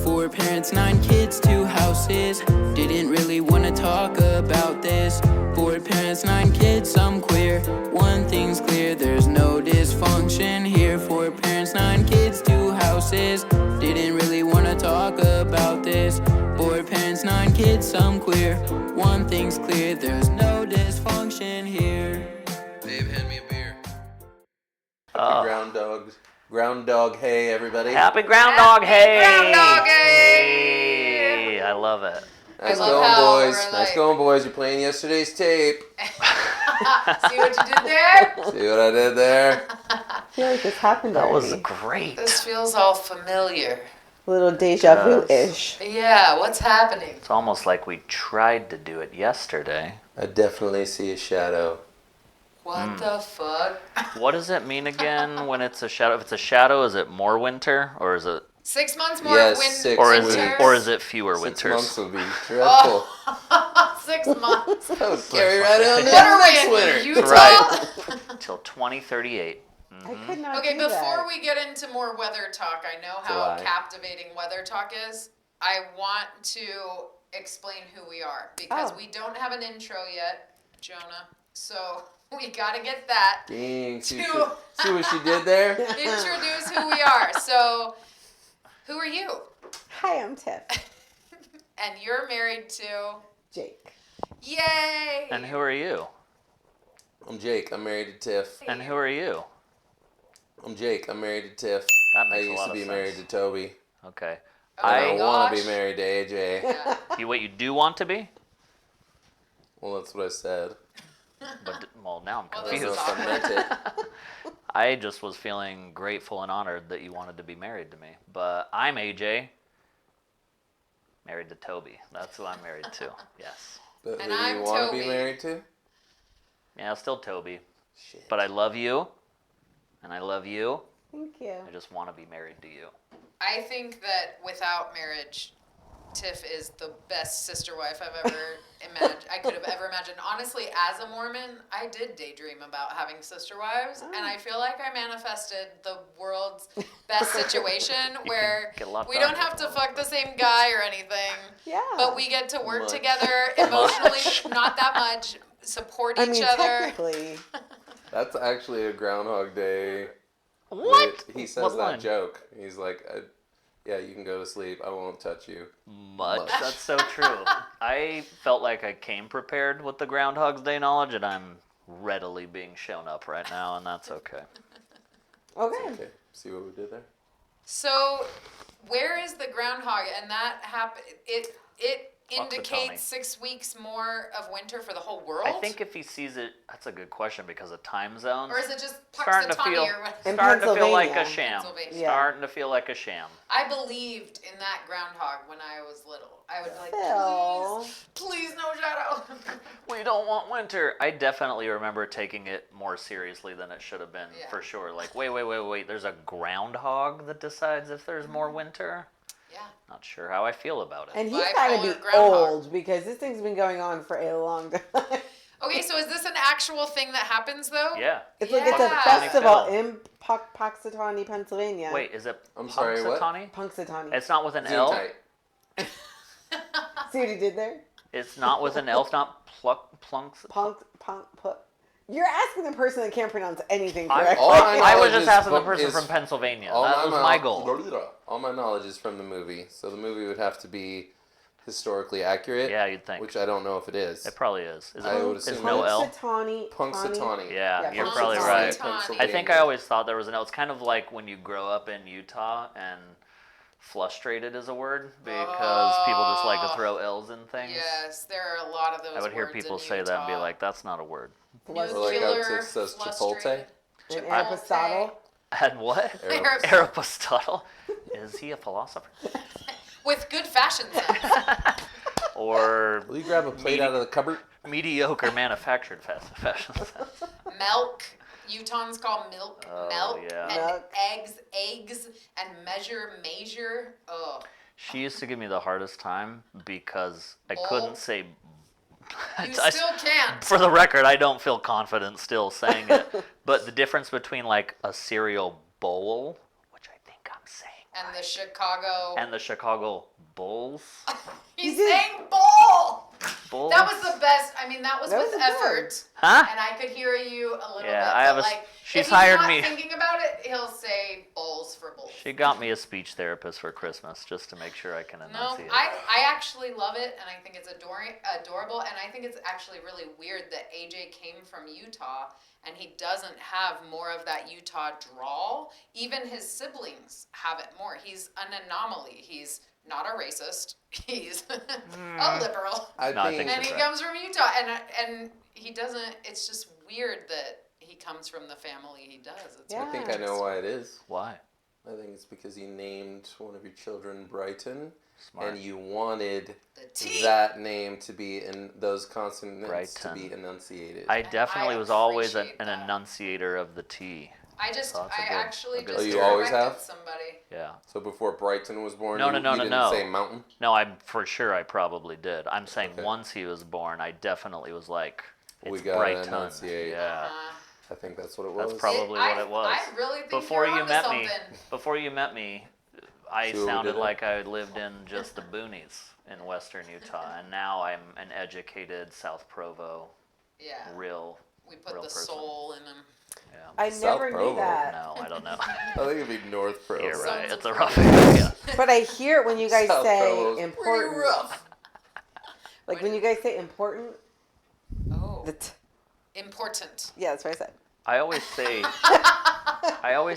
Four parents, 9 kids, 2 houses. Didn't really wanna talk about this. Four parents, 9 kids, I'm queer. One thing's clear, there's no dysfunction here. Four parents, 9 kids, 2 houses. Didn't really wanna talk about this. Four parents, 9 kids, I'm queer. One thing's clear, there's no dysfunction here. Dave, hand me a beer. Groundhog, hey everybody. Happy Groundhog Hey! Groundhog Hey! Hey, I love it. Nice love going, how boys. we're Nice like- going, boys. You're playing yesterday's tape. See what you did there? See what I did there? I feel like this happened That was already. great. This feels all familiar. A little deja vu-ish. Yeah, what's happening? It's almost like we tried to do it yesterday. I definitely see a shadow. What the fuck? What does it mean again when it's a shadow? If it's a shadow, is it more winter or is it 6 months more Yes, winter. 6 or is weeks. it or is it fewer 6 winters? months would be dreadful. 6 months. That would carry right on What are next we winter. in Utah? Right. Until 2038. I could not Okay, do before that. we get into more weather talk, I know how July. captivating weather talk is. I want to explain who we are because Oh. we don't have an intro yet, Jonah. So we got to get that. Dang, see Two. what she did there? Introduce who we are. So, who are you? Hi, I'm Tiff. And you're married to. Jake. Yay! And who are you? I'm Jake. I'm married to Tiff. And who are you? I'm Jake. I'm married to Tiff. That I makes a used lot to of be sense. married to Toby. Okay. Oh And my I want to gosh. be married to AJ. Yeah. You do want to be? Well, that's what I said. But well, now I'm Well, I don't know this confused. is if I meant it. I just was feeling grateful and honored that you wanted to be married to me. But I'm AJ, married to Toby. That's who I'm married to. Yes. But And who do I'm you want to Toby. be married to? Yeah, still Toby. Shit. But I love you, and I love you. Thank you. I just want to be married to you. I think that without marriage, Tiff is the best sister wife I've ever imagined. I could have ever imagined. Honestly, as a Mormon, I did daydream about having sister wives, and I feel like I manifested the world's best situation where get a lot we done don't have with to fuck the same guy or anything, Yeah. but we get to work Much. together emotionally, not that much, support I each mean, other. technically. That's actually a Groundhog Day. What? He says What that line? joke. He's like, yeah, you can go to sleep. I won't touch you. Much. That's so true. I felt like I came prepared with the Groundhog's Day knowledge, and I'm readily being shown up right now, and that's okay. Okay. Okay, see what we did there? So, where is the groundhog? And that it Punxsutawney. indicates 6 weeks more of winter for the whole world. I think if he sees it, that's a good question because of time zones. or is it just starting to Punxsutawney feel, or what? In starting to feel like a Pennsylvania. sham. Pennsylvania. Yeah. Starting to feel like a sham. I believed in that groundhog when I was little. I would be like, Phil. please no shadow. We don't want winter. I definitely remember taking it more seriously than it should have been, Yeah. for sure. Like, wait. There's a groundhog that decides if there's more winter? Yeah. Not sure how I feel about it. And he's got to Bipolar be groundhog. old because this thing's been going on for a long time. Okay, so is this an actual thing that happens though? Yeah. It's like it's a Yeah. festival Phil. in Punxsutawney, Pennsylvania. Wait, is it I'm sorry, what? Punxsutawney? Punxsutawney. It's not with an Zoom L? tight. See what he did there? It's not with an L. It's not plunks. You're asking the person that can't pronounce anything I, correctly. All I know I was is just asking the from- person is- from Pennsylvania. All That was my goal. All my knowledge is from the movie, so the movie would have to be historically accurate. Yeah, you'd think. Which I don't know if it is. It probably is. Is I it? would Is assume no L? Punxsutawney. Yeah, Yeah, you're Punxsutawney. probably right. Punxsutawney. I think I always thought there was an L. It's kind of like when you grow up in Utah and frustrated is a word because people just like to throw L's in things. Yes, there are a lot of those. I would hear words people in say that and be Utah. like, that's not a word. Or like how Nuclear, it says Chipotle. frustrated. And Chipotle. Aristotle. And what? Arab- Aristotle? Is he a philosopher? With good fashion sense. Or Will you grab a plate out of the cupboard? mediocre manufactured fashion sense? Milk. Utahns call milk Oh, milk. yeah. And Milk. eggs, and measure. Oh. She used to give me the hardest time because I Bowl? couldn't say. You still can't. For the record, I don't feel confident still saying it. But the difference between like a cereal bowl, which I think I'm saying And the Chicago. And the Chicago Bulls. He's saying bull. Bulls. That was the best. I mean, that was That with was effort. Huh? And I could hear you a little Yeah, bit. I have but a- like, she's if he's hired not me. thinking about it, he'll say bulls for bulls. She got me a speech therapist for Christmas just to make sure I can No, enunciate. I actually love it, and I think it's adorable, and I think it's actually really weird that AJ came from Utah, and he doesn't have more of that Utah drawl. Even his siblings have it more. He's an anomaly. He's not a racist. He's a liberal. I No, I think, think And that's he right. comes from Utah, and he doesn't. It's just weird that he comes from the family he does. It's Yeah. I think I know why it is. Why? I think it's because you named one of your children Brighton, Smart. and you wanted The T. that name to be in those consonants to Brighton. be enunciated. I definitely was always an appreciate that. enunciator of the T. I just, So that's a I good- actually a good just Oh, you always corrected have? somebody. Yeah. So before Brighton was born, No, you, no, no, you no, didn't no. say mountain? No, I'm for sure I probably did. I'm saying Okay. once he was born, I definitely was like, it's We gotta Brighton. enunciate. Yeah. I think that's what it was. That's probably what it was. I really think Before you're you onto met something. me, before you met me, I See what we sounded did like I lived in just the boonies in western Utah, and now I'm an educated South Provo, Yeah, real we put real the person. soul in him. Yeah. I South never knew Provo. that. No, I don't know. I think it'd be North Provo. You're right. Sounds It's a like rough Provo. area. But I hear it when you guys South say Provo's pretty important. rough. Like when you guys say important, Oh, the important. yeah, that's what I said. I always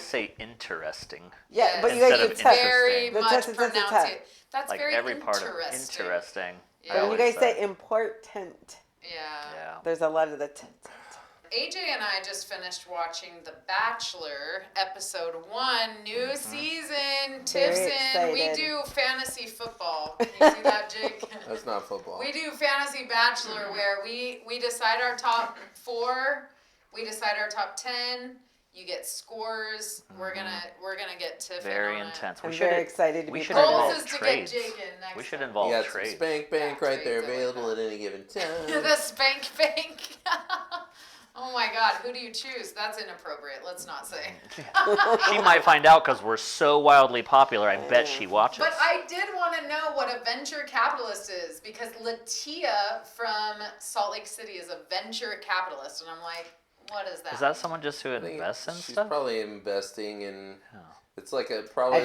say interesting. Yeah, Yes. but you guys Instead do of test. Very The much test, the test, the pronounce test. it. That's Like very every part interesting. of interesting. Yeah. I But when you always guys say important, Yeah. Yeah. there's a lot of the AJ and I just finished watching The Bachelor, episode 1, new Mm-hmm. season. Very Tips in. We excited. do fantasy football. You see that, Jake? That's not football. We do fantasy bachelor where we decide our top 4, we decide our top 10. You get scores. We're gonna get Tiff in Very on intense. I'm We very should excited to we be should part Goals of involve is to get trades. Jake in next We should time. involve You got some trades. spank bank Yeah, right there trades, I like available that. at any given it. time. The spank bank. Oh my God, who do you choose? That's inappropriate. Let's not say. She might find out because we're so wildly popular. I bet she watches. But I did want to know what a venture capitalist is because Latia from Salt Lake City is a venture capitalist, and I'm like, what is that? Is that someone just who I think invests in she's stuff? probably investing in. Oh. It's like a probably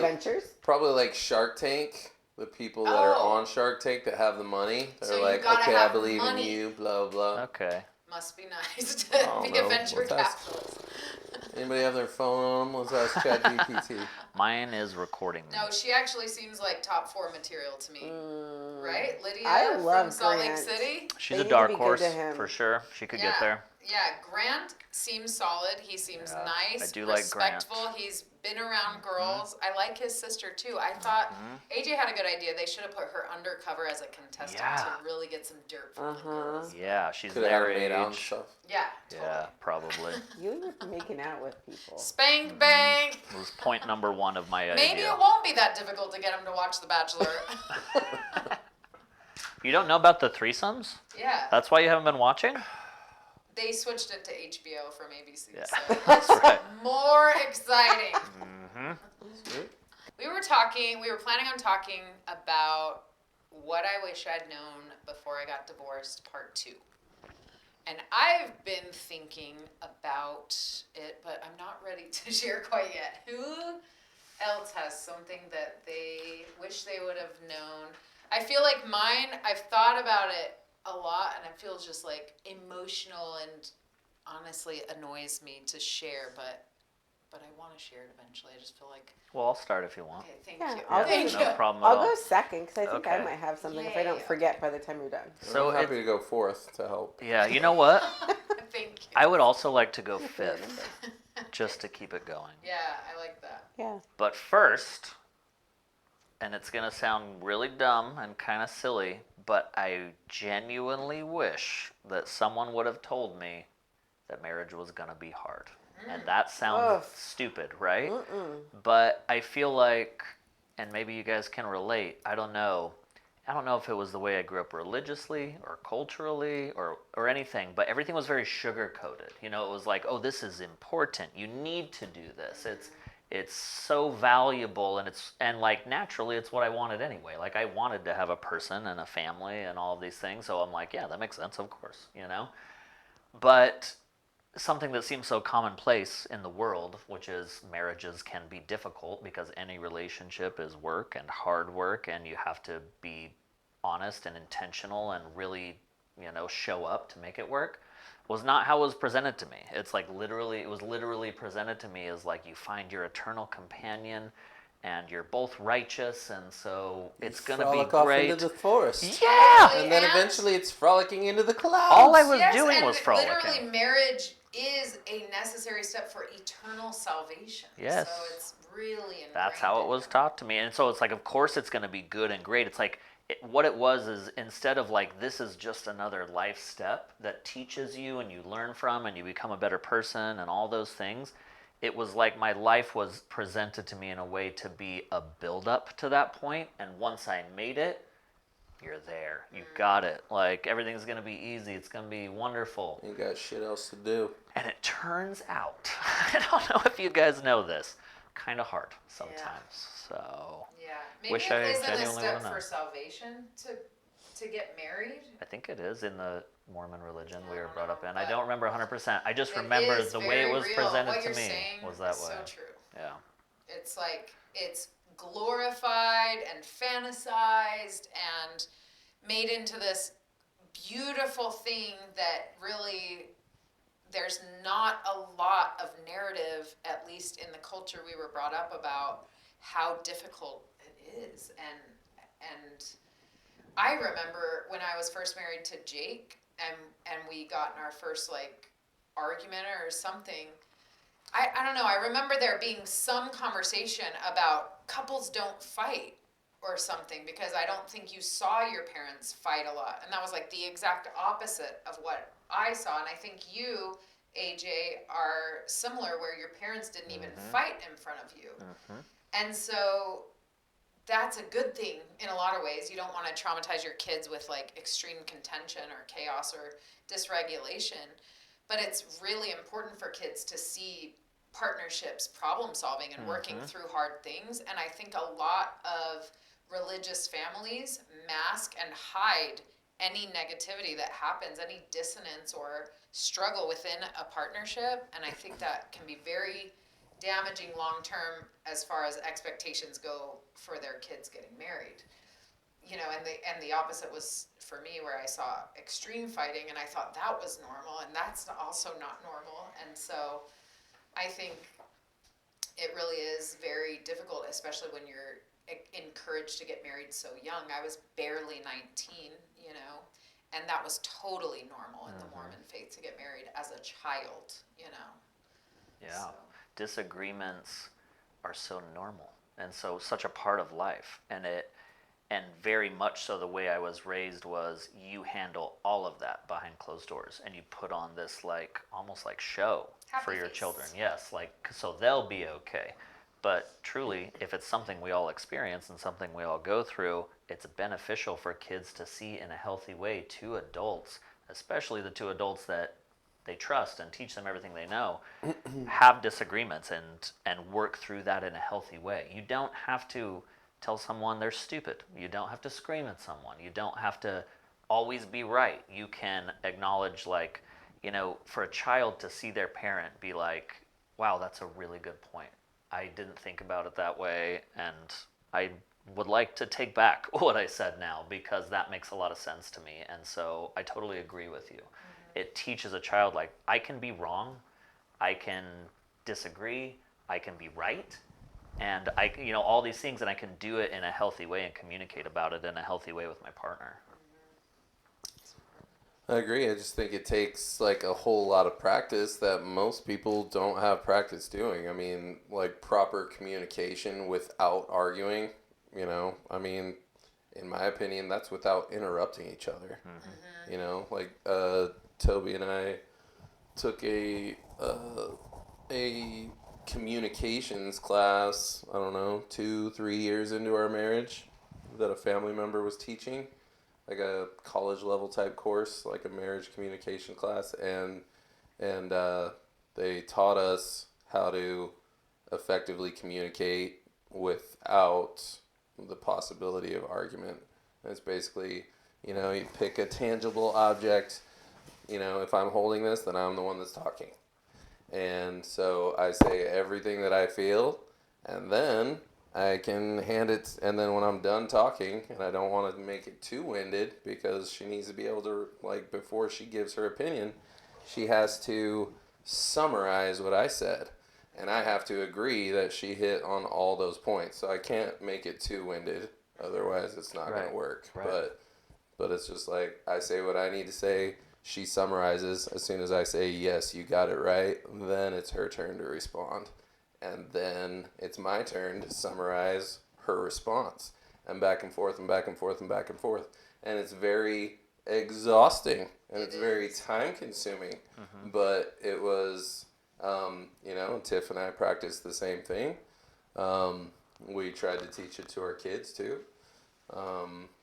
like Shark Tank. The people that are Oh. on Shark Tank that have the money, they're So you like, gotta okay, I have believe money. in you, blah blah. Okay. Must be nice to don't be know. a venture Let's ask- capitalist. Anybody have their phone on them? Let's ask ChatGPT. Mine is recording me. No, she actually seems like top 4 material to me. Right? Lydia I from love Salt Grant. Lake City? She's They a need to dark be good horse to him. for sure. She could Yeah. get there. Yeah, Grant seems solid. He seems Yeah, nice, I do like Grant. respectful. He's been around girls. I like his sister too. I thought AJ had a good idea. They should have put her undercover as a contestant Yeah. to really get some dirt from the girls. Yeah, she's Could have had their them made out and age. stuff. Yeah, totally. Yeah, probably. You were making out with people. Spank bang. It was point number 1 of my Maybe idea. it won't be that difficult to get him to watch The Bachelor. You don't know about the threesomes? Yeah, That's why you haven't been watching? they switched it to HBO from ABC, Yeah, so that's right. more exciting. Sweet. We were planning on talking about what I wish I'd known before I got divorced, part 2. And I've been thinking about it, but I'm not ready to share quite yet. Who else has something that they wish they would have known? I feel like mine, I've thought about it a lot, and it feels just like emotional and honestly annoys me to share, but I want to share it eventually. I just feel like, Well, I'll start if you want. okay, thank Yeah, you. I'll Thank go- you. No problem at I'll all. go second because I think I Okay. might have something if I Yay. don't forget by the time you're done. So I'm happy it- to go fourth to help. Yeah, you know what? Thank you. I would also like to go 5th, just to keep it going. Yeah, I like that. Yeah. But first, and it's going to sound really dumb and kind of silly, but I genuinely wish that someone would have told me that marriage was going to be hard. And that sounds Ugh. stupid, right? But I feel like, and maybe you guys can relate, I don't know if it was the way I grew up religiously or culturally or anything, but everything was very sugar coated. You know, it was like, oh, this is important. You need to do this. it's so valuable, and like naturally it's what I wanted anyway. Like I wanted to have a person and a family and all of these things, so I'm like, yeah, that makes sense, of course, you know. But something that seems so commonplace in the world, which is marriages can be difficult because any relationship is work and hard work, and you have to be honest and intentional and really, show up to make it work, was not how it was presented to me. It's like it was literally presented to me as like you find your eternal companion and you're both righteous, and so it's going to be Frolic off great. into the forest. Yeah! And then eventually it's frolicking into the clouds. All I was Yes, doing and was frolicking. literally marriage is a necessary step for eternal salvation. Yes. So it's really ingrained. That's how it was taught to me. And so it's like, of course it's going to be good and great. It's like, what it was is, instead of like, this is just another life step that teaches you and you learn from and you become a better person and all those things, it was like my life was presented to me in a way to be a build-up to that point. And once I made it, you're there. You got it. Like, everything's going to be easy. It's going to be wonderful. You got shit else to do. And it turns out, I don't know if you guys know this, kind of hard sometimes. So Yeah. Maybe wish it I isn't a genuinely step would have for known. salvation to get married. I think it is in the Mormon religion we I were don't brought up know, in. I but don't remember 100%. I just It remember is the way it very was real. presented What to you're me saying was that is way. so true. Yeah. It's like it's glorified and fantasized and made into this beautiful thing that really there's not a lot of narrative, at least in the culture we were brought up, about how difficult it is. And I remember when I was first married to Jake and we got in our first like argument or something. I don't know. I remember there being some conversation about couples don't fight or something because I don't think you saw your parents fight a lot. And that was like the exact opposite of what I saw. And I think you, AJ, are similar where your parents didn't even fight in front of you. And so that's a good thing in a lot of ways. You don't want to traumatize your kids with like extreme contention or chaos or dysregulation. But it's really important for kids to see partnerships, problem solving, and working through hard things. And I think a lot of religious families mask and hide any negativity that happens, any dissonance or struggle within a partnership. And I think that can be very damaging long term as far as expectations go for their kids getting married. And the opposite was for me, where I saw extreme fighting and I thought that was normal, and that's also not normal. And so I think it really is very difficult, especially when you're encouraged to get married so young. I was barely 19, and that was totally normal in the Mormon faith to get married as a child, Yeah. So. Disagreements are so normal and so such a part of life, and very much so the way I was raised was you handle all of that behind closed doors and you put on this like almost like show Happy for your face. children. Yes, like so they'll be okay. But truly, if it's something we all experience and something we all go through, it's beneficial for kids to see in a healthy way two adults, especially the two adults that they trust and teach them everything they know, have disagreements and work through that in a healthy way. You don't have to tell someone they're stupid. You don't have to scream at someone. You don't have to always be right. You can acknowledge, like, for a child to see their parent be like, wow, that's a really good point. I didn't think about it that way, and I would like to take back what I said now because that makes a lot of sense to me. And so I totally agree with you. It teaches a child, like, I can be wrong, I can disagree, I can be right, and all these things, and I can do it in a healthy way and communicate about it in a healthy way with my partner. I agree. I just think it takes like a whole lot of practice that most people don't have practice doing. I mean, like proper communication without arguing, in my opinion, that's without interrupting each other. Like Toby and I took a communications class, I don't know, 2-3 years into our marriage that a family member was teaching, like a college level type course, like a marriage communication class, and they taught us how to effectively communicate without the possibility of argument. And it's basically, you know, you pick a tangible object. You know, if I'm holding this, then I'm the one that's talking. And so I say everything that I feel, and then I can hand it. And then when I'm done talking, and I don't want to make it too winded because she needs to be able to, like, before she gives her opinion, she has to summarize what I said. And I have to agree that she hit on all those points. So I can't make it too winded. Otherwise, it's not going Right. to work. Right. But it's just like I say what I need to say. She summarizes. As soon as I say, yes, you got it right, then it's her turn to respond. And then it's my turn to summarize her response. And back and forth and back and forth and back and forth. And it's very exhausting. And it's very time consuming. But it was, you know, Tiff and I practiced the same thing. We tried to teach it to our kids too.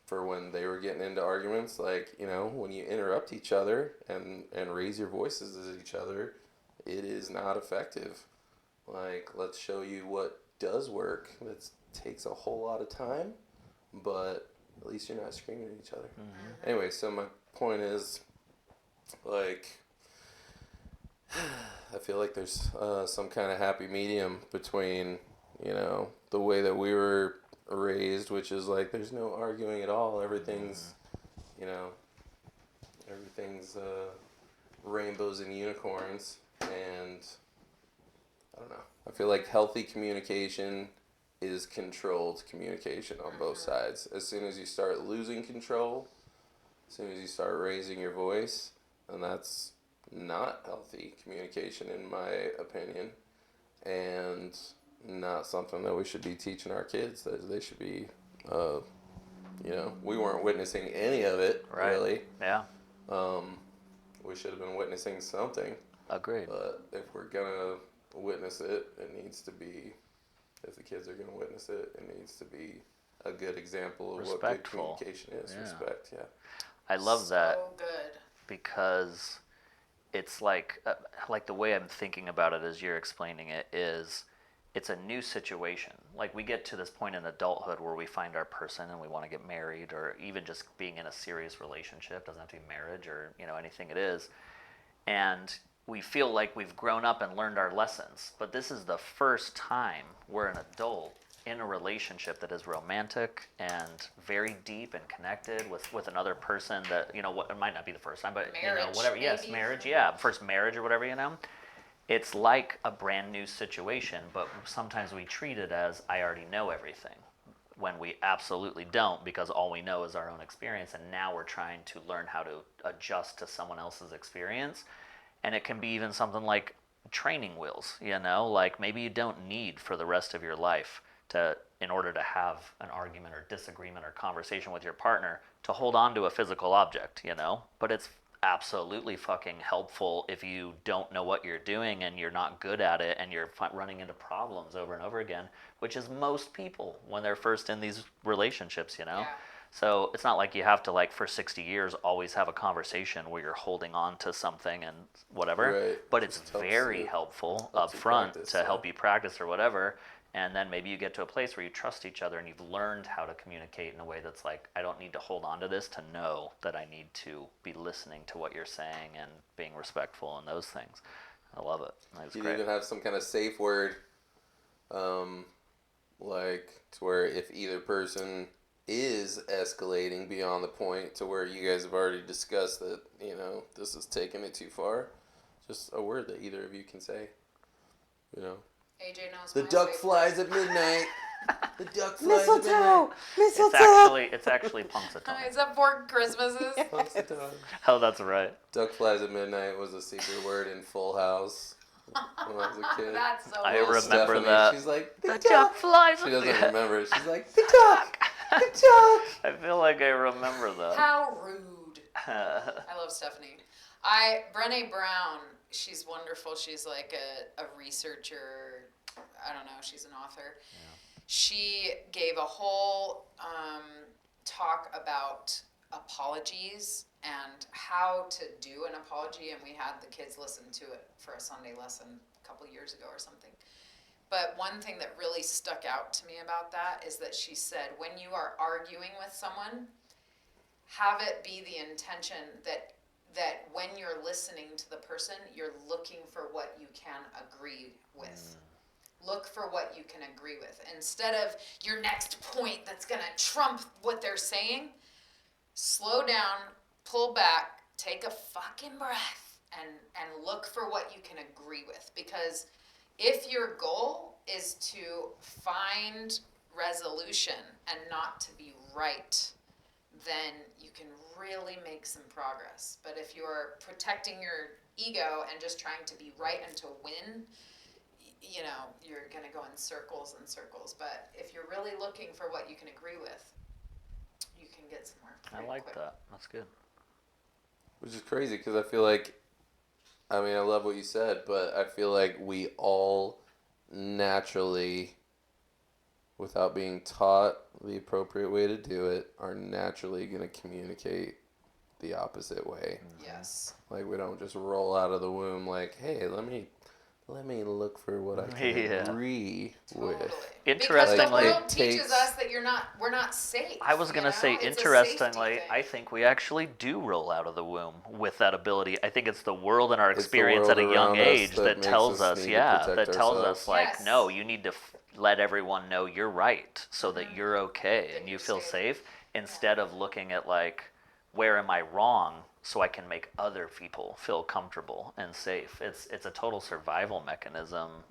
For when they were getting into arguments, like, you know, when you interrupt each other and raise your voices at each other, it is not effective. Like, let's show you what does work. That takes a whole lot of time, but at least you're not screaming at each other. Anyway, so my point is, like, I feel like there's some kind of happy medium between, you know, the way that we were raised, which is like there's no arguing at all. Everything's, you know, everything's rainbows and unicorns. And I don't know. I feel like healthy communication is controlled communication on both sides. As soon as you start losing control, as soon as you start raising your voice, and that's not healthy communication in my opinion, and not something that we should be teaching our kids. That they should be, you know, we weren't witnessing any of it, Right. really. Yeah. We should have been witnessing something. Agreed. But if we're gonna witness it, it needs to be, if the kids are gonna witness it, it needs to be a good example of what good Respectful. communication is. Yeah. Respect, yeah. I love that So good. because it's like the way I'm thinking about it as you're explaining it is it's a new situation. Like we get to this point in adulthood where we find our person and we want to get married, or even just being in a serious relationship. Doesn't have to be marriage or, you know, anything it is. And we feel like we've grown up and learned our lessons. But this is the first time we're an adult in a relationship that is romantic and very deep and connected with another person that, you know, what it might not be the first time, but you know, Marriage, whatever. Yes, maybe. marriage. Yeah, first marriage or whatever, you know. It's like a brand new situation, but sometimes we treat it as I already know everything, when we absolutely don't, because all we know is our own experience, and now we're trying to learn how to adjust to someone else's experience. And it can be even something like training wheels, you know, like maybe you don't need for the rest of your life to, in order to have an argument or disagreement or conversation with your partner, to hold on to a physical object, you know, but it's absolutely fucking helpful if you don't know what you're doing and you're not good at it and you're running into problems over and over again, which is most people when they're first in these relationships, you know. Yeah. So it's not like you have to, like, for 60 years always have a conversation where you're holding on to something and whatever. Right. But it's Just helps very you- helpful up helps you front practice, to yeah. help you practice or whatever. And then maybe you get to a place where you trust each other and you've learned how to communicate in a way that's like, I don't need to hold on to this to know that I need to be listening to what you're saying and being respectful and those things. I love it. That's You great. even have some kind of safe word, like to where if either person is escalating beyond the point to where you guys have already discussed that, you know, this is taking it too far, just a word that either of you can say, you know. AJ knows The my duck safe flies word. at midnight. The duck flies at Mistletoe! midnight. Mistletoe! It's actually Punxsutawney. Is that for Christmases? Punxsutawney. Oh, that's right. Duck flies at midnight was a secret word in Full House when I was a kid. That's so I cool. remember Stephanie, that. She's like, The duck flies. She doesn't remember it. She's like, The duck! The duck! I feel like I remember that. How rude. I love Stephanie. Brené Brown, she's wonderful. She's like a researcher. I don't know. She's an author. She gave a whole talk about apologies and how to do an apology, and we had the kids listen to it for a Sunday lesson a couple years ago or something. But one thing that really stuck out to me about that is that she said, when you are arguing with someone, have it be the intention that when you're listening to the person, you're looking for what you can agree with. Look for what you can agree with. Instead of your next point that's gonna trump what they're saying, slow down, pull back, take a fucking breath, and look for what you can agree with. Because if your goal is to find resolution and not to be right, then you can really make some progress. But if you're protecting your ego and just trying to be right and to win, you know, you're gonna go in circles and circles. But if you're really looking for what you can agree with, you can get somewhere. I like that. That's good. Which is crazy because I feel like, I mean, I love what you said, but I feel like we all naturally, without being taught the appropriate way to do it, are naturally going to communicate the opposite way. Yes. Like, we don't just roll out of the womb like, hey, let me look for what I can Yeah. agree Totally. with. Because the Interestingly- world teaches Takes- us that we're not safe. I was gonna you say, know? It's a interestingly, safety I thing. think we actually do roll out of the womb with that ability. I think it's the world and our It's the experience world at a young around us age that that makes tells us us, need to protect that tells us ourselves. like, Yes. no, you need to let everyone know you're right so that you're okay That and you you're feel safe. safe, instead of looking at like, where am I wrong so I can make other people feel comfortable and safe. It's a total survival mechanism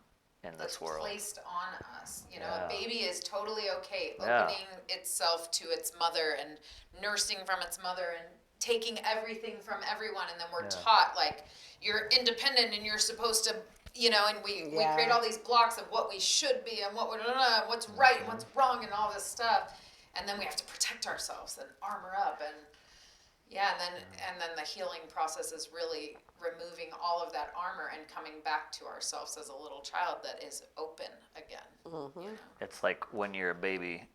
in this That's world. placed on us. You know, Yeah. a baby is totally okay Yeah. opening itself to its mother and nursing from its mother and taking everything from everyone. And then we're Yeah. taught like you're independent and you're supposed to, you know, and we Yeah. create all these blocks of what we should be and what's right and what's wrong and all this stuff. And then we have to protect ourselves and armor up and then the healing process is really removing all of that armor and coming back to ourselves as a little child that is open again. Mm-hmm. You know? It's like when you're a baby,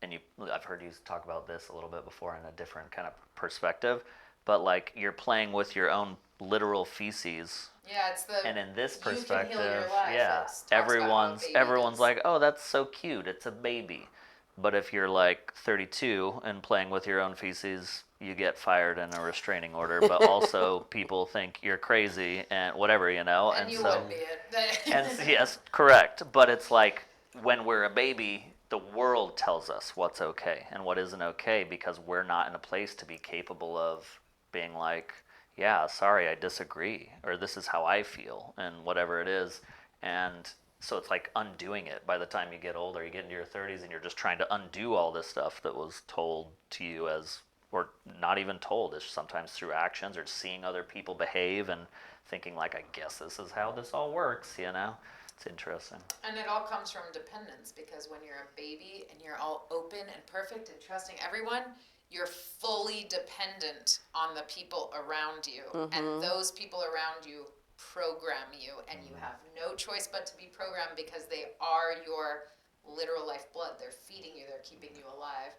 and I've heard you talk about this a little bit before in a different kind of perspective, but like you're playing with your own literal feces. Yeah, it's the And in this you can heal perspective, your life. yeah, It talks about how a baby everyone's does. like, oh, that's so cute. It's a baby. But if you're like 32 and playing with your own feces, you get fired in a restraining order. But also, people think you're crazy and whatever, you know. and you so, wouldn't be it. and yes, correct. But it's like when we're a baby, the world tells us what's okay and what isn't okay because we're not in a place to be capable of being like, yeah, sorry, I disagree, or this is how I feel, and whatever it is. And so it's like undoing it by the time you get older, you get into your 30s, and you're just trying to undo all this stuff that was told to you as, or not even told, it's sometimes through actions or seeing other people behave and thinking like, I guess this is how this all works, you know? It's interesting. And it all comes from dependence because when you're a baby and you're all open and perfect and trusting everyone, you're fully dependent on the people around you. And those people around you program you, and you have no choice but to be programmed because they are your literal lifeblood. They're feeding you, they're keeping you alive.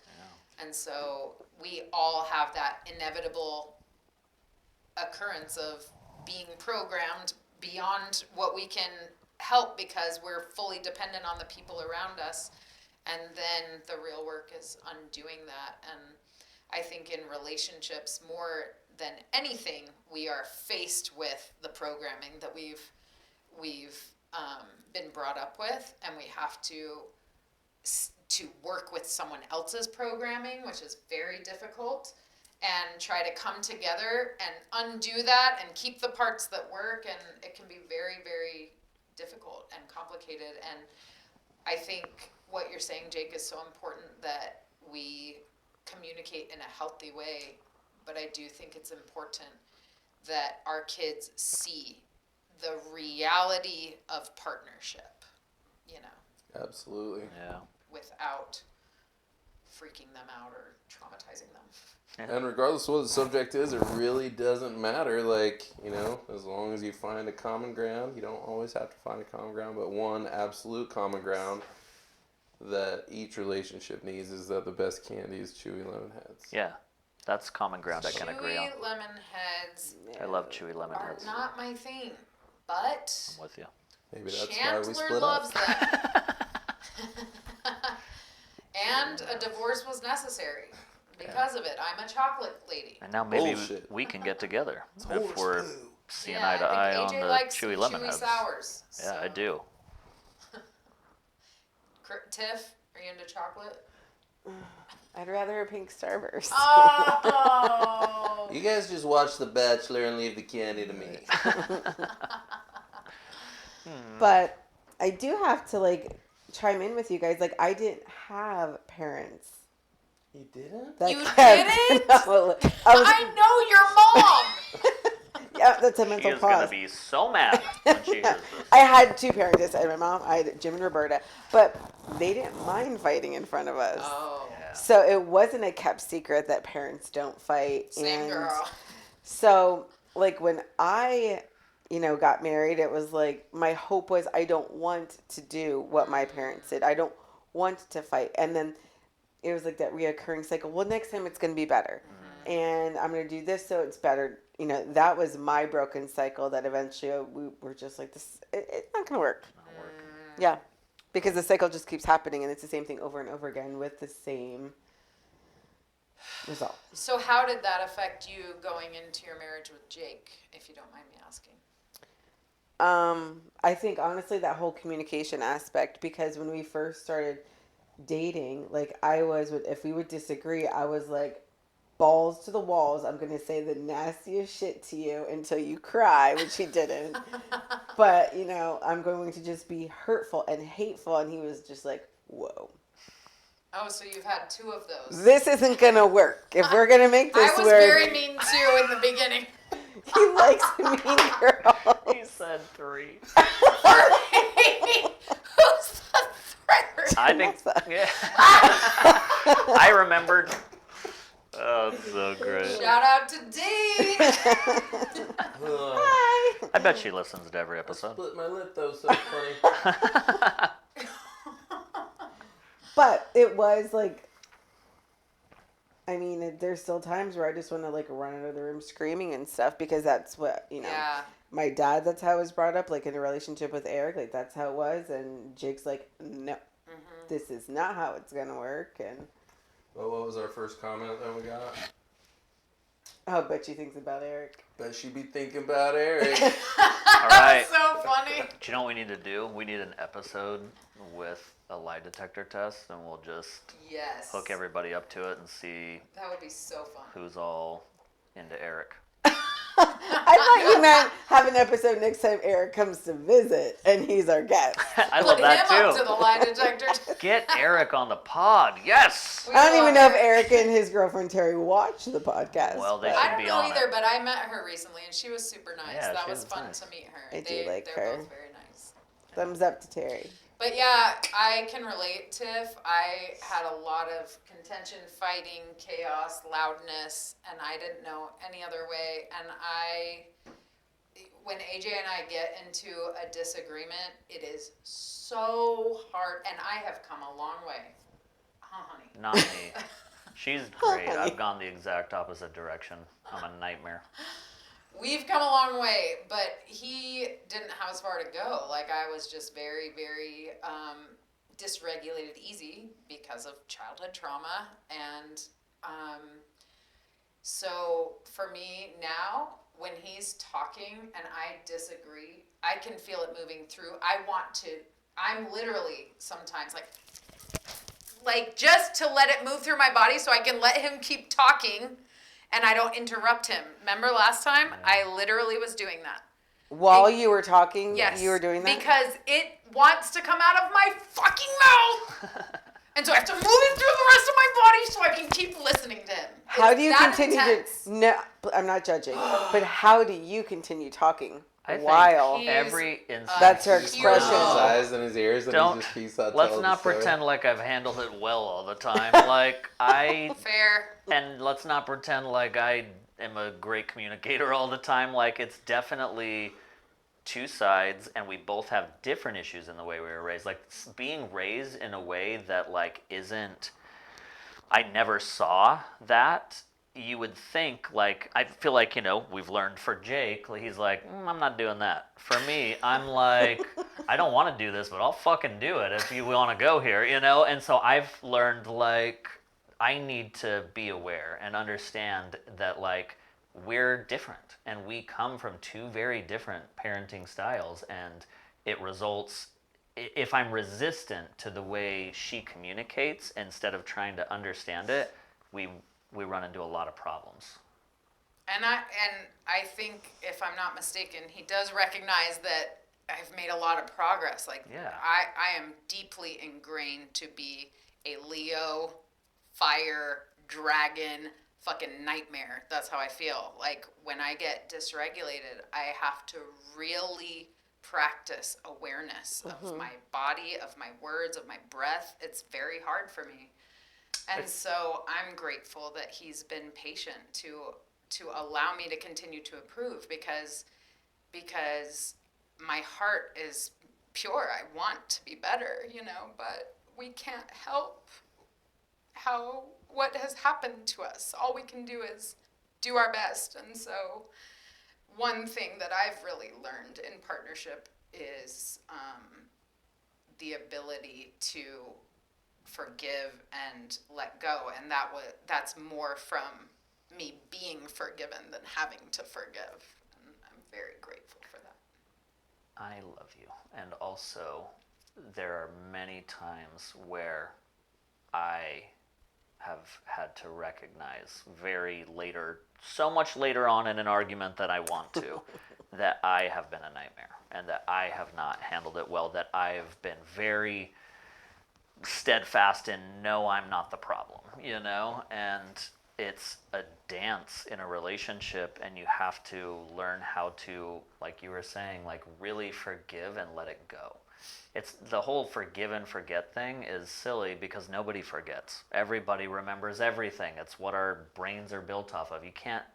And so we all have that inevitable occurrence of being programmed beyond what we can help because we're fully dependent on the people around us. And then the real work is undoing that. And I think in relationships, more than anything, we are faced with the programming that we've been brought up with, and we have to work with someone else's programming, which is very difficult, and try to come together and undo that and keep the parts that work. And it can be very, very difficult and complicated. And I think what you're saying, Jake, is so important that we communicate in a healthy way. But I do think it's important that our kids see the reality of partnership, you know, Absolutely. Yeah. without freaking them out or traumatizing them. And regardless of what the subject is, it really doesn't matter. Like, you know, as long as you find a common ground, you don't always have to find a common ground, but one absolute common ground that each relationship needs is that the best candy is chewy lemon heads. Yeah. That's common ground I can agree on. Chewy lemon heads I love chewy lemon are heads. not my thing, but I'm with you. Maybe that's why we Chandler split loves up. that. And a divorce was necessary because of it. I'm a chocolate lady. And now maybe Bullshit. we can get together Horse if we're poo. seeing Yeah, eye to eye I on think AJ the likes chewy some lemon chewy heads. sours. Yeah, I so. do. Tiff, are you into chocolate? I'd rather a pink Starburst. Oh! You guys just watch The Bachelor and leave the candy to me. But I do have to like chime in with you guys. Like I didn't have parents. You didn't? That You kept- didn't? No, I know your mom! yeah, that's a She mental is going pause. to be so mad when she hears this. I had two parents. I had my mom. I had Jim and Roberta, but they didn't mind fighting in front of us. Oh. Yeah. So it wasn't a kept secret that parents don't fight. Same girl. So like when I, got married, it was like my hope was I don't want to do what my parents did. I don't want to fight. And then it was like that reoccurring cycle. Well, next time it's going to be better. And I'm going to do this so it's better. That was my broken cycle that eventually we were just like, this, it's not going to work. Yeah. Because the cycle just keeps happening and it's the same thing over and over again with the same result. So how did that affect you going into your marriage with Jake, if you don't mind me asking? I think honestly that whole communication aspect, because when we first started dating, like if we would disagree, I was like balls to the walls. I'm going to say the nastiest shit to you until you cry, which he didn't. But, I'm going to just be hurtful and hateful. And he was just like, whoa. Oh, so you've had two of those. This isn't going to work. If we're going to make this I was work. very mean too in the beginning. He likes mean girls. He said 3. Who's the third? I think, yeah. I remembered. Oh, it's so great. Shout out to Dee. Hi. I bet she listens to every episode. Split my lip though, so funny. But it was like, there's still times where I just want to like run out of the room screaming and stuff, because that's what, Yeah. my dad, that's how I was brought up, like in a relationship with Eric, like that's how it was. And Jake's like, no, this is not how it's going to work. And Well, what was our first comment that we got? I'll bet she thinks about Eric. Bet she be thinking about Eric. All right. So funny. Do you know what we need to do? We need an episode with a lie detector test, and we'll just Yes. hook everybody up to it and see That would be so fun. who's all into Eric. I thought you meant have an episode next time Eric comes to visit and he's our guest. I Put love him that up to too. the lie detector. Get Eric on the pod. Yes. We I don't even love know if Eric and his girlfriend Terry watch the podcast. Well, they but- should I don't be know on either, it. but I met her recently and she was super nice. Yeah, That she was was fun nice. to meet her. I do like they're her. both very nice. Thumbs up to Terry. But yeah, I can relate, Tiff. I had a lot of contention, fighting, chaos, loudness, and I didn't know any other way. And when AJ and I get into a disagreement, it is so hard. And I have come a long way. Huh, honey? Not me. She's great. I've gone the exact opposite direction. I'm a nightmare. We've come a long way, but he didn't have as far to go. Like, I was just very, very dysregulated easy because of childhood trauma. And so for me now, when he's talking and I disagree, I can feel it moving through. I'm literally sometimes like just to let it move through my body so I can let him keep talking and I don't interrupt him. Remember last time? I literally was doing that. While you were talking, Yes. you were doing that? Because it wants to come out of my fucking mouth. And so I have to move it through the rest of my body so I can keep listening to him. How It's do you that continue intense. to... No, I'm not judging. But how do you continue talking I think while... he- every instance. That's her Just expression. covers his eyes and his ears, and Don't. he just keeps on Let's telling not the story. pretend like I've handled it well all the time. Like Fair. and let's not pretend like I am a great communicator all the time. Like, it's definitely two sides, and we both have different issues in the way we were raised. Like, being raised in a way that like isn't. I never saw that you would think, like, I feel like, we've learned for Jake, he's like, I'm not doing that. For me, I'm like, I don't want to do this, but I'll fucking do it if you want to go here, And so I've learned, like, I need to be aware and understand that, like, we're different and we come from two very different parenting styles, and it results, if I'm resistant to the way she communicates instead of trying to understand it, we run into a lot of problems. And I think, if I'm not mistaken, he does recognize that I've made a lot of progress. Like, Yeah. I am deeply ingrained to be a Leo, fire, dragon, fucking nightmare. That's how I feel. Like, when I get dysregulated, I have to really practice awareness of my body, of my words, of my breath. It's very hard for me. And so I'm grateful that he's been patient to allow me to continue to improve, because my heart is pure. I want to be better, but we can't help what has happened to us. All we can do is do our best. And so one thing that I've really learned in partnership is the ability to forgive and let go, and that's more from me being forgiven than having to forgive, and I'm very grateful for that. I love you. And also, there are many times where I have had to recognize so much later on in an argument than I want to, that I have been a nightmare and that I have not handled it well, that I've been very steadfast in, no, I'm not the problem, and it's a dance in a relationship, and you have to learn how to, like you were saying, like, really forgive and let it go. It's the whole forgive and forget thing is silly, because nobody forgets. Everybody remembers everything. It's what our brains are built off of. You can't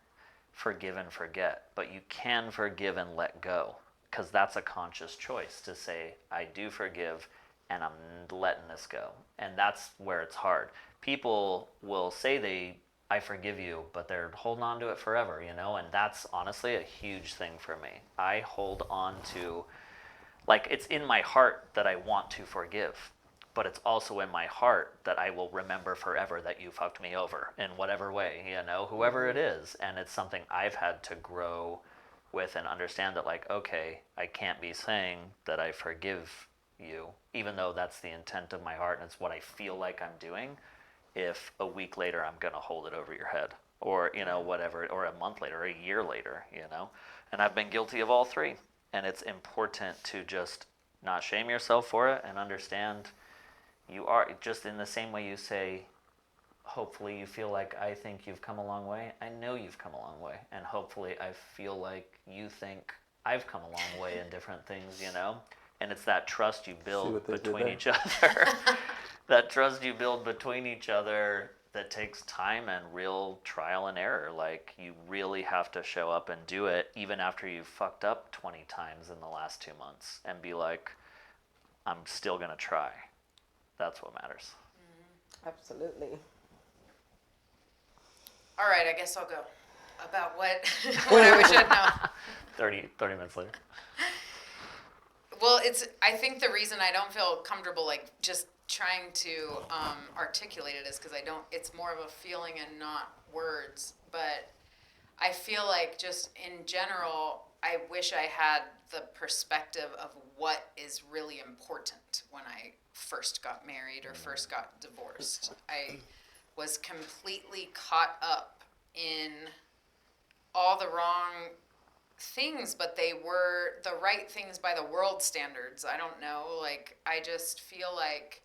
forgive and forget, but you can forgive and let go, because that's a conscious choice to say, I do forgive and I'm letting this go. And that's where it's hard. People will say I forgive you, but they're holding on to it forever, and that's honestly a huge thing for me. I hold on to, like, it's in my heart that I want to forgive, but it's also in my heart that I will remember forever that you fucked me over in whatever way, whoever it is. And it's something I've had to grow with and understand that, like, okay, I can't be saying that I forgive you, even though that's the intent of my heart and it's what I feel like I'm doing, if a week later I'm going to hold it over your head, or, whatever, or a month later, or a year later, And I've been guilty of all three. And it's important to just not shame yourself for it and understand you are, just in the same way you say, hopefully you feel like I think you've come a long way. I know you've come a long way. And hopefully I feel like you think I've come a long way in different things, And it's that trust you build between each other. That trust you build between each other that takes time and real trial and error. Like, you really have to show up and do it, even after you've fucked up 20 times in the last 2 months, and be like, I'm still going to try. That's what matters. Absolutely. All right, I guess I'll go about what I wish I'd known. 30 minutes later. Well, I think the reason I don't feel comfortable, like, just trying to articulate it is because it's more of a feeling and not words. But I feel like, just in general, I wish I had the perspective of what is really important when I first got married or first got divorced. I was completely caught up in all the wrong things, but they were the right things by the world standards. I don't know. Like, I just feel like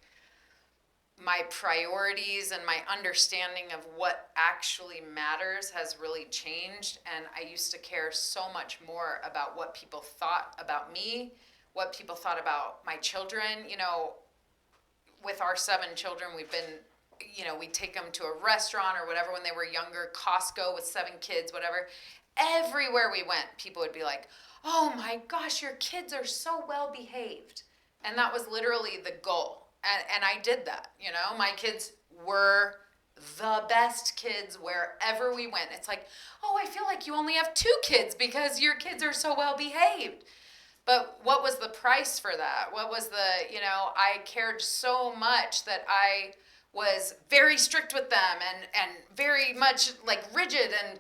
my priorities and my understanding of what actually matters has really changed. And I used to care so much more about what people thought about me, what people thought about my children. With our 7 children, we've been, we take them to a restaurant or whatever when they were younger, Costco with 7 kids, whatever. Everywhere we went, people would be like, oh my gosh, your kids are so well behaved. And that was literally the goal. And I did that, My kids were the best kids wherever we went. It's like, oh, I feel like you only have 2 kids because your kids are so well behaved. But what was the price for that? What was I cared so much that I was very strict with them and very much like rigid. And,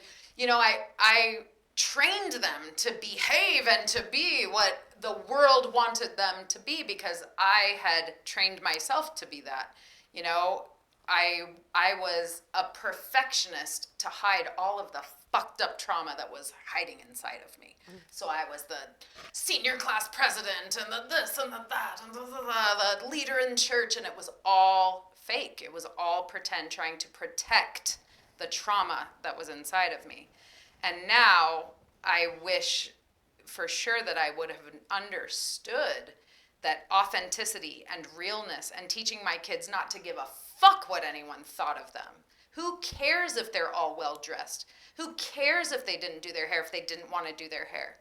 I trained them to behave and to be what the world wanted them to be because I had trained myself to be that. I was a perfectionist to hide all of the fucked up trauma that was hiding inside of me. So I was the senior class president and the this and the that and the leader in church, and it was all fake. It was all pretend, trying to protect the trauma that was inside of me. And now I wish for sure that I would have understood that authenticity and realness and teaching my kids not to give a fuck what anyone thought of them. Who cares if they're all well dressed? Who cares if they didn't do their hair, if they didn't want to do their hair?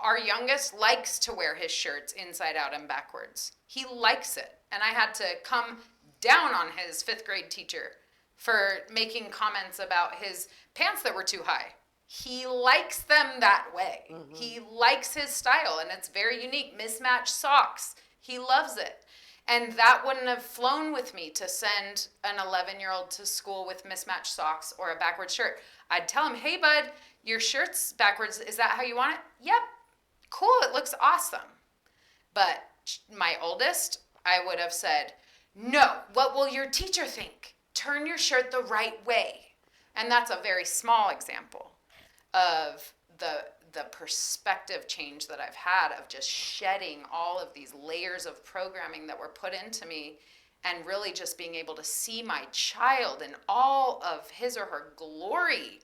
Our youngest likes to wear his shirts inside out and backwards. He likes it. And I had to come down on his 5th grade teacher for making comments about his pants that were too high. He likes them that way. Mm-hmm. He likes his style, and it's very unique. Mismatched socks. He loves it. And that wouldn't have flown with me to send an 11-year-old to school with mismatched socks or a backwards shirt. I'd tell him, hey, bud, your shirt's backwards. Is that how you want it? Yep. Cool. It looks awesome. But my oldest, I would have said, no, what will your teacher think? Turn your shirt the right way. And that's a very small example of the perspective change that I've had of just shedding all of these layers of programming that were put into me and really just being able to see my child in all of his or her glory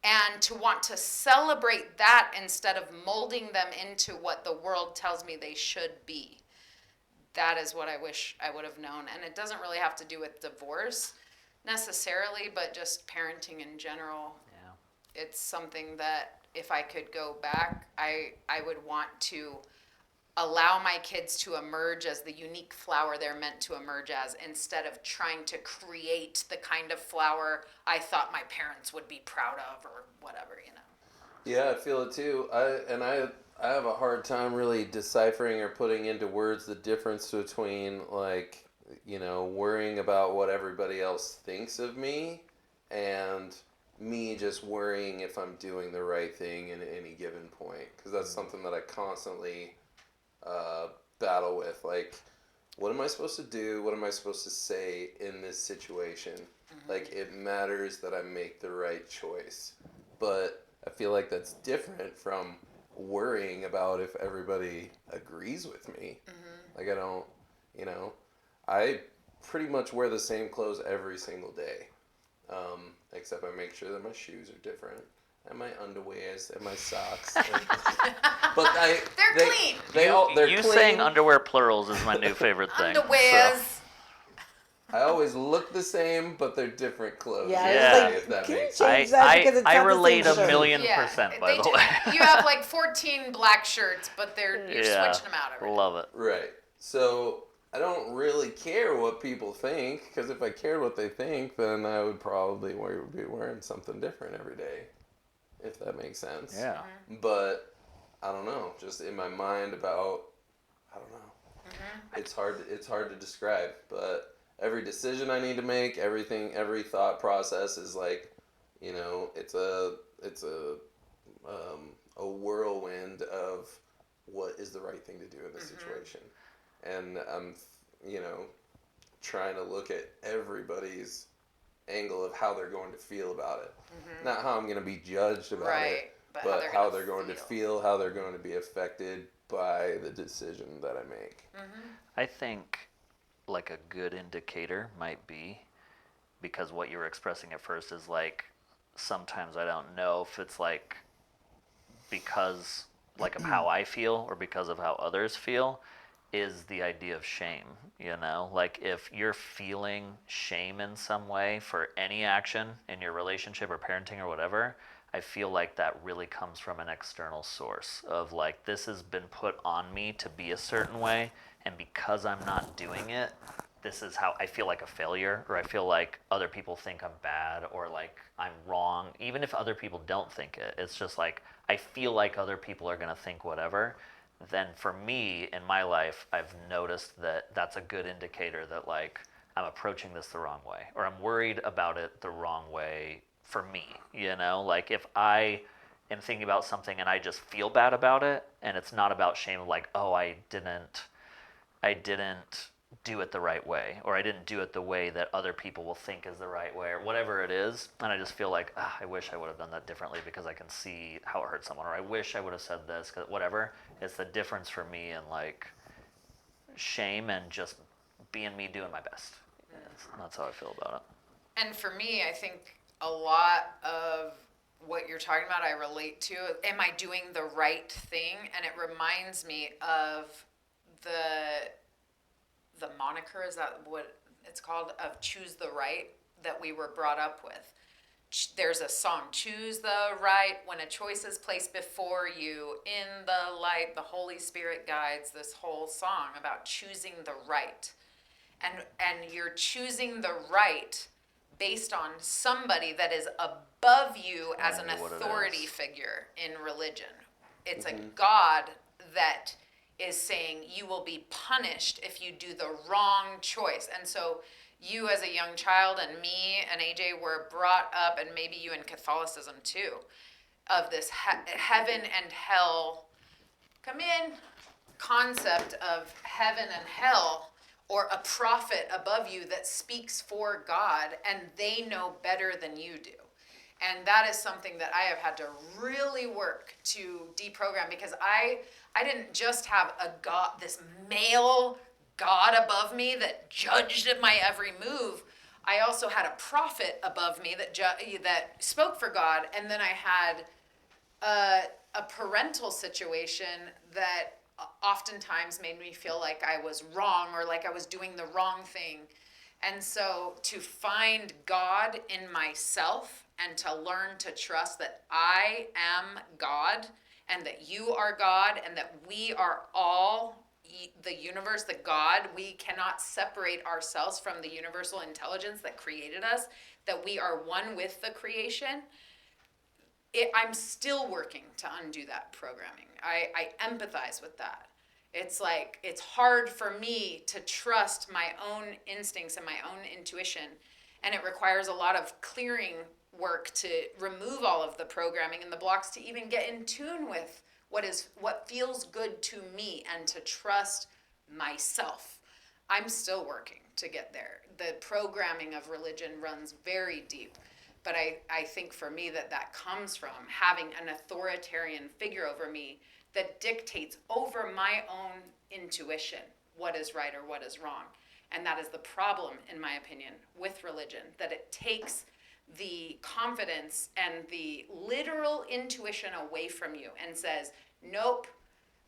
and to want to celebrate that instead of molding them into what the world tells me they should be. That is what I wish I would have known. And it doesn't really have to do with divorce necessarily, but just parenting in general. Yeah. It's something that if I could go back, I would want to allow my kids to emerge as the unique flower they're meant to emerge as instead of trying to create the kind of flower I thought my parents would be proud of or whatever, Yeah, I feel it too. I have a hard time really deciphering or putting into words the difference between worrying about what everybody else thinks of me and me just worrying if I'm doing the right thing in any given point, because that's something that I constantly battle with. Like, what am I supposed to do? What am I supposed to say in this situation? Mm-hmm. Like, it matters that I make the right choice, but I feel like that's different from worrying about if everybody agrees with me. Mm-hmm. Like, I don't, I pretty much wear the same clothes every single day. Except I make sure that my shoes are different, and my underwears, and my socks. But they're clean. They're you clean. saying underwear plurals is my new favorite thing. Underwears. So. I always look the same, but they're different clothes. Yeah. If that can you makes change sense. that? Because it's I not the relate same shirt. 1,000,000%, by the way. You have like 14 black shirts, but you're switching them out every day. Love it. Right. So I don't really care what people think, because if I cared what they think, then I would probably be wearing something different every day, if that makes sense. Yeah. Mm-hmm. But I don't know, just in my mind about, I don't know. Mm-hmm. It's hard to describe, but every decision I need to make, every thought process is like, it's a whirlwind of what is the right thing to do in this mm-hmm. situation. And I'm, trying to look at everybody's angle of how they're going to feel about it. Mm-hmm. Not how I'm going to be judged about it, but how they're going to feel, how they're going to be affected by the decision that I make. Mm-hmm. I think like a good indicator might be, because what you were expressing at first is like, sometimes I don't know if it's like because like of how I feel or because of how others feel, is the idea of shame. Like if you're feeling shame in some way for any action in your relationship or parenting or whatever, I feel like that really comes from an external source of like, this has been put on me to be a certain way, and because I'm not doing it, this is how I feel like a failure, or I feel like other people think I'm bad, or like I'm wrong, even if other people don't think it, it's just like I feel like other people are going to think whatever, then for me in my life, I've noticed that that's a good indicator that like I'm approaching this the wrong way, or I'm worried about it the wrong way for me, you know? Like if I am thinking about something and I just feel bad about it, and it's not about shame of like, oh, I didn't do it the right way, or I didn't do it the way that other people will think is the right way, or whatever it is, and I just feel like, I wish I would have done that differently because I can see how it hurt someone, or I wish I would have said this, 'cause whatever. It's the difference for me in like shame and just being me doing my best. That's how I feel about it. And for me, I think a lot of what you're talking about, I relate to. Am I doing the right thing? And it reminds me of the moniker, is that what it's called, of choose the right that we were brought up with. There's a song, choose the right when a choice is placed before you in the light, the Holy Spirit guides, this whole song about choosing the right. And you're choosing the right based on somebody that is above you as an authority figure in religion. It's a God that is saying you will be punished if you do the wrong choice. And so you as a young child and me and AJ were brought up, and maybe you in Catholicism too, of this heaven and hell, come in, concept of heaven and hell, or a prophet above you that speaks for God, and they know better than you do. And that is something that I have had to really work to deprogram, because I didn't just have a God, this male God above me that judged my every move. I also had a prophet above me that spoke for God, and then I had a parental situation that oftentimes made me feel like I was wrong, or like I was doing the wrong thing. And so to find God in myself and to learn to trust that I am God and that you are God and that we are all the universe, the God, we cannot separate ourselves from the universal intelligence that created us, that we are one with the creation. I'm still working to undo that programming. I empathize with that. It's like, it's hard for me to trust my own instincts and my own intuition. And it requires a lot of clearing work to remove all of the programming and the blocks to even get in tune with what feels good to me and to trust myself. I'm still working to get there. The programming of religion runs very deep. But I think for me that comes from having an authoritarian figure over me that dictates over my own intuition what is right or what is wrong. And that is the problem, in my opinion, with religion, that it takes the confidence and the literal intuition away from you and says, nope,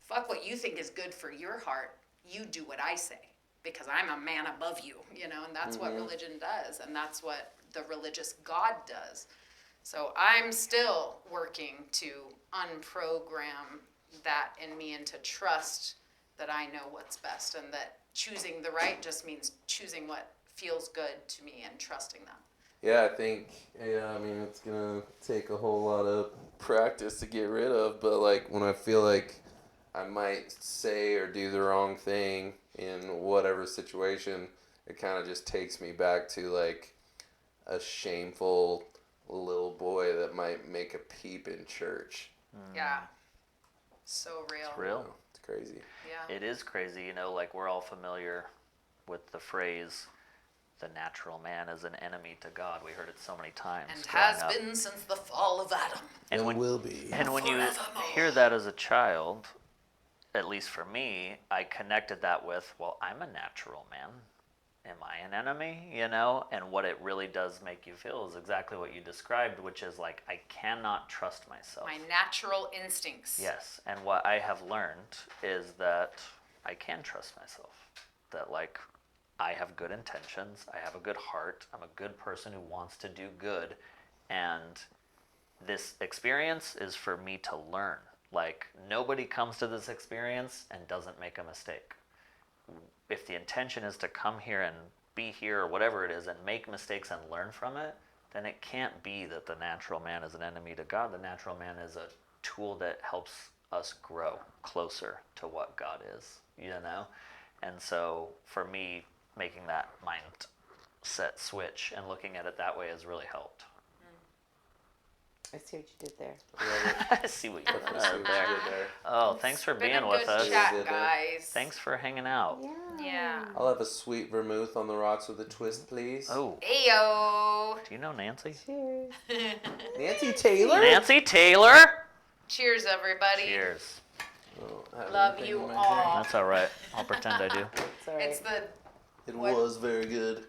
fuck what you think is good for your heart. You do what I say, because I'm a man above you, and that's what religion does. And that's what the religious God does. So I'm still working to unprogram that in me and to trust that I know what's best, and that choosing the right just means choosing what feels good to me and trusting them. Yeah, I think, it's going to take a whole lot of practice to get rid of, but like when I feel like I might say or do the wrong thing in whatever situation, it kind of just takes me back to like a shameful little boy that might make a peep in church. Yeah. So real. It's real. It's crazy. Yeah. It is crazy, like we're all familiar with the phrase, the natural man is an enemy to God. We heard it so many times. And growing has up. been since the fall of Adam. And when, will be. and when you Forevermore. hear that as a child, at least for me, I connected that with, well, I'm a natural man. Am I an enemy? And what it really does make you feel is exactly what you described, which is like, I cannot trust myself. My natural instincts. Yes, and what I have learned is that I can trust myself. That like, I have good intentions, I have a good heart, I'm a good person who wants to do good, and this experience is for me to learn. Like, nobody comes to this experience and doesn't make a mistake. if the intention is to come here and be here or whatever it is and make mistakes and learn from it, then it can't be that the natural man is an enemy to God. The natural man is a tool that helps us grow closer to what God is, you know? And so for me, making that mindset switch and looking at it that way has really helped. I see what you did there. I see what you did I see what you there. did there. Oh, thanks for Been being a with good us. chat, Did there. guys. Thanks for hanging out. Yeah. I'll have a sweet vermouth on the rocks with a twist, please. Oh, Ayo. do you know Nancy? Cheers. Nancy Taylor? Nancy Taylor? Cheers, everybody. Cheers. Oh, I have Love anything you in my all. drink. That's all right. I'll pretend I do. It's all right. It's the It What? was very good.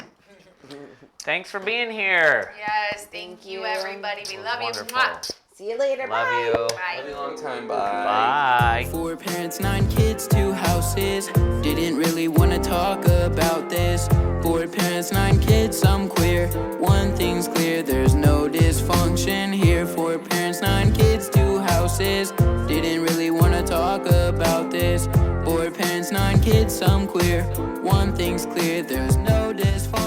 Thanks for being here. yes. Thank you, you. everybody. We It was love you. wonderful. Mwah. See you later. Love Bye. you. Bye. Love you long time. Bye. Bye. 4 parents, 9 kids, 2 houses. Didn't really wanna talk about this. 4 parents, 9 kids, I'm queer. One thing's clear, there's no dysfunction here. 4 parents, 9 kids, 2 houses. Didn't really wanna talk about this. 4 parents, 9 kids, I'm queer. One thing's clear, there's no dysfunction.